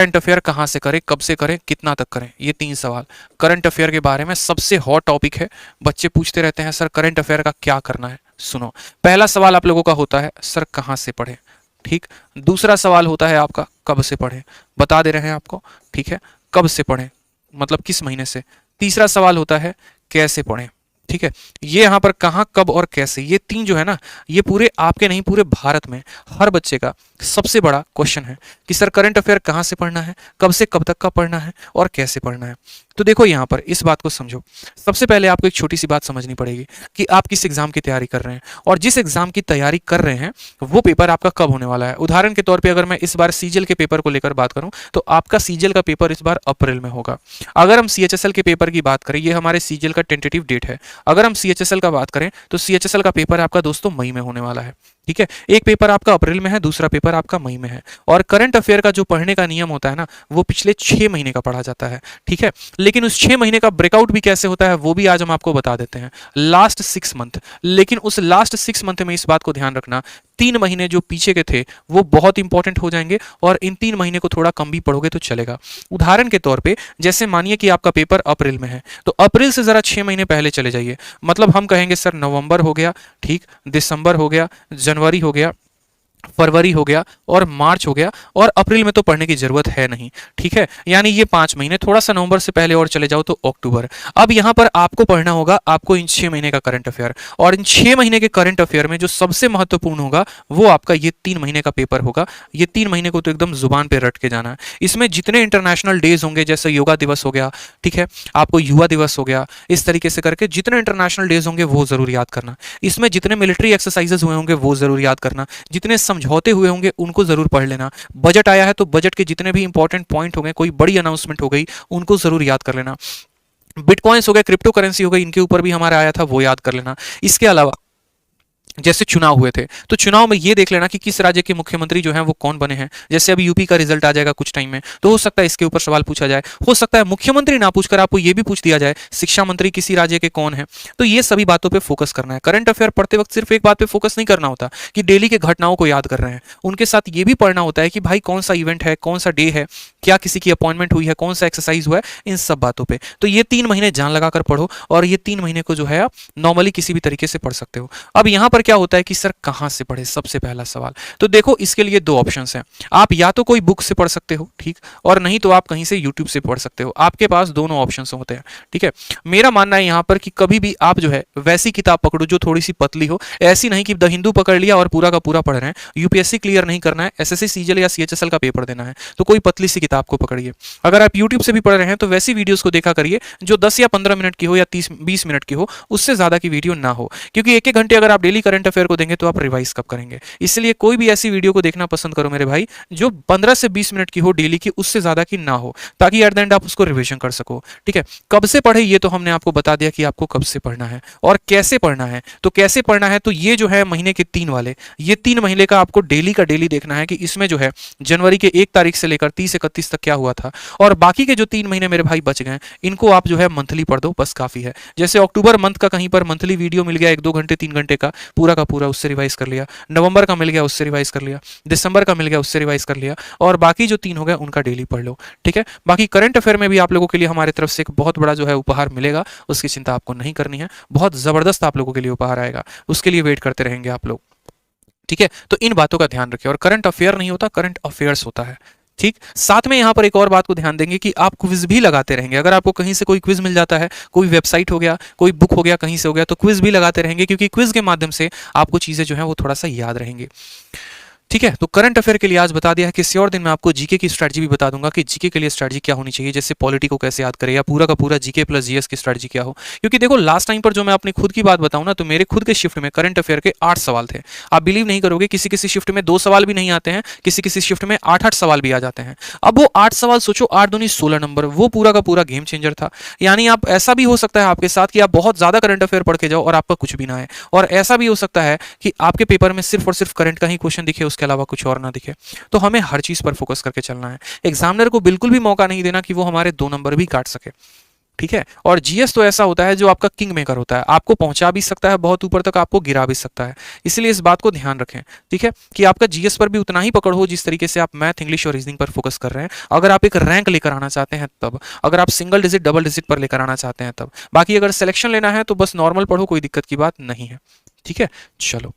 Current affair कहाँ से करें, कब से करें, कितना तक करें, ये 3 सवाल करंट अफेयर के बारे में सबसे हॉट टॉपिक है। बच्चे पूछते रहते हैं सर करंट अफेयर का क्या करना है। सुनो, पहला सवाल आप लोगों का होता है सर कहाँ से पढ़ें, ठीक। दूसरा सवाल होता है आपका कब से पढ़ें, बता दे रहे हैं आपको, ठीक है, कब से पढ़ें मतलब किस महीने से। तीसरा सवाल होता है कैसे पढ़ें, ठीक है। ये यहाँ पर कहाँ, कब और कैसे, ये 3 जो है ना, ये पूरे आपके नहीं पूरे भारत में हर बच्चे का सबसे बड़ा क्वेश्चन है कि सर करंट अफेयर कहाँ से पढ़ना है, कब से कब तक का पढ़ना है और कैसे पढ़ना है। तो देखो यहाँ पर इस बात को समझो। सबसे पहले आपको एक छोटी सी बात समझनी पड़ेगी कि आप किस एग्जाम की तैयारी कर रहे हैं और जिस एग्जाम की तैयारी कर रहे हैं वो पेपर आपका कब होने वाला है। उदाहरण के तौर पे अगर मैं इस बार सीजीएल के पेपर को लेकर बात करूं तो आपका सीजीएल का पेपर इस बार अप्रैल में होगा। अगर हम सीएचएसएल के पेपर की बात करें, ये हमारे सीजीएल का टेंटेटिव डेट है। अगर हम सीएचएसएल का बात करें तो सीएचएसएल का पेपर आपका दोस्तों मई में होने वाला है, ठीक है। एक पेपर आपका अप्रैल में है, दूसरा पेपर आपका मई में है। और करंट अफेयर का जो पढ़ने का नियम होता है ना, वो पिछले 6 महीने का पढ़ा जाता है, ठीक है। लेकिन उस 6 महीने का ब्रेकआउट भी कैसे होता है वो भी आज हम आपको बता देते हैं, लास्ट 6 मंथ। लेकिन उस लास्ट 6 मंथ में इस बात को ध्यान रखना, 3 महीने जो पीछे के थे वो बहुत इंपॉर्टेंट हो जाएंगे और इन 3 महीने को थोड़ा कम भी पढ़ोगे तो चलेगा। उदाहरण के तौर पे जैसे मानिए कि आपका पेपर अप्रैल में है, तो अप्रैल से जरा 6 महीने पहले चले जाइए। मतलब हम कहेंगे सर नवंबर हो गया, ठीक, दिसंबर हो गया, जनवरी हो गया, फरवरी हो गया और मार्च हो गया और अप्रैल में तो पढ़ने की जरूरत है नहीं, ठीक है। यानी ये 5 महीने, थोड़ा सा नवंबर से पहले और चले जाओ तो अक्टूबर। अब यहां पर आपको पढ़ना होगा आपको इन 6 महीने का करंट अफेयर, और इन 6 महीने के करंट अफेयर में जो सबसे महत्वपूर्ण होगा वो आपका ये 3 महीने का पेपर होगा। ये 3 महीने को तो एकदम जुबान पे रट के जाना है। इसमें जितने इंटरनेशनल डेज होंगे, जैसे योगा दिवस हो गया, ठीक है, आपको युवा दिवस हो गया, इस तरीके से करके जितने इंटरनेशनल डेज होंगे वो जरूर याद करना। इसमें जितने मिलिट्री एक्सरसाइजेस हुए होंगे वो जरूर याद करना, जितने समझौते हुए होंगे उनको जरूर पढ़ लेना। बजट आया है तो बजट के जितने भी इंपॉर्टेंट पॉइंट होंगे, कोई बड़ी अनाउंसमेंट हो गई, उनको जरूर याद कर लेना। बिटकॉइंस हो गए, क्रिप्टो करेंसी हो गई, इनके ऊपर भी हमारा आया था, वो याद कर लेना। इसके अलावा जैसे चुनाव हुए थे तो चुनाव में ये देख लेना कि किस राज्य के मुख्यमंत्री जो हैं वो कौन बने हैं। जैसे अभी यूपी का रिजल्ट आ जाएगा कुछ टाइम में, तो हो सकता है इसके ऊपर सवाल पूछा जाए। हो सकता है मुख्यमंत्री ना पूछकर आपको ये भी पूछ दिया जाए शिक्षा मंत्री किसी राज्य के कौन है। तो ये सभी बातों पर फोकस करना है। करंट अफेयर पढ़ते वक्त सिर्फ एक बात पे फोकस नहीं करना होता कि डेली के घटनाओं को याद कर रहे हैं, उनके साथ ये भी पढ़ना होता है कि भाई कौन सा इवेंट है, कौन सा डे है, क्या किसी की अपॉइंटमेंट हुई है, कौन सा एक्सरसाइज हुआ है, इन सब बातों पर। तो ये 3 महीने जान लगाकर पढ़ो और ये 3 महीने को जो है आप नॉर्मली किसी भी तरीके से पढ़ सकते हो। अब यहां पर क्या होता है कि सर कहां से पढ़े, सबसे पहला सवाल। तो देखो इसके लिए 2 ऑप्शंस हैं। आप या तो कोई बुक से पढ़ सकते हो, ठीक, और नहीं तो आप कहीं से यूट्यूब से पढ़ सकते हो। आपके पास दोनों ऑप्शंस होते हैं, ठीक है। मेरा मानना है यहां पर कि कभी भी आप जो है वैसी किताब पकड़ो जो थोड़ी सी पतली हो। ऐसी नहीं कि द हिंदू पकड़ लिया और पूरा का पूरा पढ़ रहे हैं। यूपीएससी क्लियर नहीं करना है, एसएससी सीजीएल या सीएचएसएल का पेपर देना है, तो कोई पतली सी किताब को पकड़िए। अगर आप यूट्यूब से भी पढ़ रहे हैं तो वैसी वीडियोस को देखा करिए जो 10 या 15 मिनट की हो या 30-20 मिनट की हो, उससे ज्यादा की वीडियो ना हो। क्योंकि 1-1 घंटे अगर आप डेली करंट अफेयर को देंगे तो आप रिवाइज कब करेंगे। इसलिए कोई भी ऐसी वीडियो को देखना पसंद करो मेरे भाई जो 15 से 20 मिनट की हो डेली की, उससे ज्यादा की ना हो, ताकि एट द एंड आप उसको रिवीजन कर सको, ठीक है। कब से पढ़े ये तो हमने आपको बता दिया कि आपको कब से पढ़ना है और कैसे पढ़ना है। तो कैसे पढ़ना है तो ये जो है महीने के 3 वाले, ये 3 महीने का आपको डेली का डेली देखना है कि इसमें जो है जनवरी के 1 तारीख से लेकर 30-31 तक क्या हुआ था, और बाकी के जो 3 महीने मेरे भाई बच गए इनको आप जो है मंथली पढ़ दो, बस काफी है। जैसे अक्टूबर मंथ का कहीं पर मंथली वीडियो मिल गया 1-2 घंटे 3 घंटे का पूरा, उससे रिवाइज कर लिया। नवंबर का मिल गया उससे रिवाइज कर लिया, दिसंबर का मिल गया उससे रिवाइज कर लिया, और बाकी जो 3 हो गए उनका डेली पढ़ लो, ठीक है। बाकी करंट अफेयर में भी आप लोगों के लिए हमारे तरफ से एक बहुत बड़ा जो है उपहार मिलेगा, उसकी चिंता आपको नहीं करनी है। बहुत जबरदस्त आप लोगों के लिए उपहार आएगा, उसके लिए वेट करते रहेंगे आप लोग, ठीक है। तो इन बातों का ध्यान रखिए। और करंट अफेयर नहीं होता, करंट अफेयर्स होता है, ठीक। साथ में यहां पर एक और बात को ध्यान देंगे कि आप क्विज भी लगाते रहेंगे। अगर आपको कहीं से कोई क्विज मिल जाता है, कोई वेबसाइट हो गया, कोई बुक हो गया, कहीं से हो गया, तो क्विज भी लगाते रहेंगे, क्योंकि क्विज के माध्यम से आपको चीजें जो है वो थोड़ा सा याद रहेंगी, ठीक है। तो करंट अफेयर के लिए आज बता दिया है। किसी और दिन मैं आपको जीके की स्ट्रेटजी भी बता दूंगा कि जीके के लिए स्ट्रेटजी क्या होनी चाहिए, जैसे पॉलिटी को कैसे याद करें, या पूरा का पूरा जीके प्लस जीएस की स्ट्रेटजी क्या हो। क्योंकि देखो लास्ट टाइम पर जो मैं अपनी खुद की बात बताऊं ना, तो मेरे खुद के शिफ्ट में करंट अफेयर के 8 सवाल थे। आप बिलीव नहीं करोगे, किसी किसी शिफ्ट में 2 सवाल भी नहीं आते हैं, किसी किसी शिफ्ट में 8-8 सवाल भी आ जाते हैं। अब वो 8 सवाल सोचो, 8 दूनी 16 नंबर, वो पूरा का पूरा गेम चेंजर था। यानी आप ऐसा भी हो सकता है आपके साथ कि आप बहुत ज्यादा करंट अफेयर पढ़ के जाओ और आपका कुछ भी ना आए, और ऐसा भी हो सकता है कि आपके पेपर में सिर्फ और सिर्फ करंट का ही क्वेश्चन दिखे, उसके अलावा कुछ और ना दिखे। तो हमें हर चीज पर फोकस करके चलना है। एग्जामिनर को बिल्कुल भी मौका नहीं देना कि वो हमारे 2 नंबर भी काट सके, ठीक है। और जीएस तो ऐसा होता है जो आपका किंग मेकर होता है, आपको पहुंचा भी सकता है बहुत ऊपर तक, आपको गिरा भी सकता है। इसलिए इस बात को ध्यान रखें, ठीक है, कि आपका जीएस पर भी उतना ही पकड़ हो जिस तरीके से आप मैथ, इंग्लिश और रीजनिंग पर फोकस कर रहे हैं। अगर आप एक रैंक लेकर आना चाहते हैं तब, अगर आप सिंगल डिजिट डबल डिजिट पर लेकर आना चाहते हैं तब, बाकी अगर सिलेक्शन लेना है तो बस नॉर्मल पढ़ो, कोई दिक्कत की बात नहीं है, ठीक है। चलो